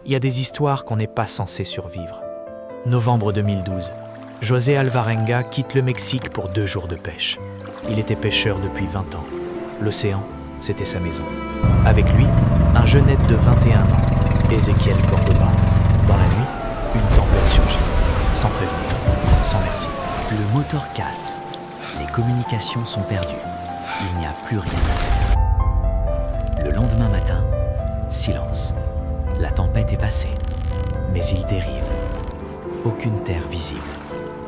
Il y a des histoires qu'on n'est pas censé survivre. Novembre 2012. José Alvarenga quitte le Mexique pour 2 jours de pêche. Il était pêcheur depuis 20 ans. L'océan, c'était sa maison. Avec lui, un jeune aide de 21 ans, Ezequiel Cordoba. Dans la nuit, une tempête surgit, sans prévenir, sans merci. Le moteur casse. Les communications sont perdues. Il n'y a plus rien à faire. Le lendemain matin, silence. La tempête est passée, mais il dérive. Aucune terre visible,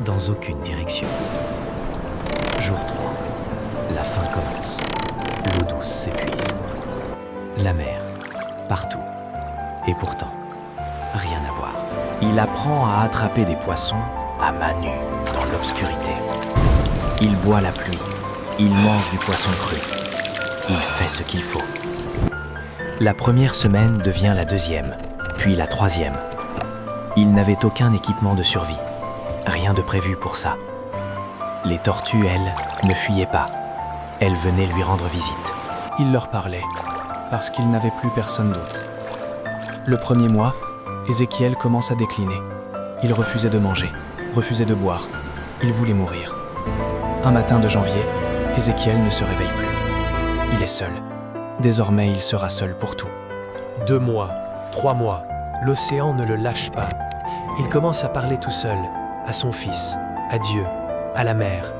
dans aucune direction. Jour 3. La fin commence. L'eau douce s'épuise. La mer, partout. Et pourtant, rien à voir. Il apprend à attraper des poissons à main nue, dans l'obscurité. Il boit la pluie. Il mange du poisson cru. Il fait ce qu'il faut. La première semaine devient la deuxième, puis la troisième. Il n'avait aucun équipement de survie. Rien de prévu pour ça. Les tortues, elles, ne fuyaient pas. Elles venaient lui rendre visite. Il leur parlait, parce qu'il n'avait plus personne d'autre. Le premier mois, Ezequiel commence à décliner. Il refusait de manger, refusait de boire. Il voulait mourir. Un matin de janvier, Ezequiel ne se réveille plus. Il est seul. Désormais, il sera seul pour tout. 2 mois, 3 mois, l'océan ne le lâche pas. Il commence à parler tout seul, à son fils, à Dieu, à la mer.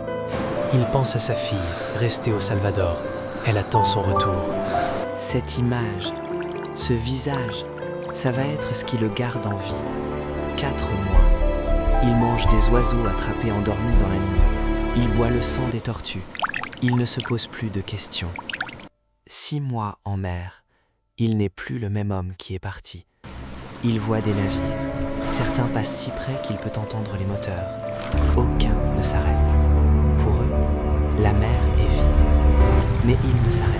Il pense à sa fille, restée au Salvador. Elle attend son retour. Cette image, ce visage, ça va être ce qui le garde en vie. 4 mois. Il mange des oiseaux attrapés endormis dans la nuit. Il boit le sang des tortues. Il ne se pose plus de questions. 6 mois en mer. Il n'est plus le même homme qui est parti. Il voit des navires. Certains passent si près qu'il peut entendre les moteurs. Aucun ne s'arrête. Pour eux, la mer est vide. Mais il ne s'arrête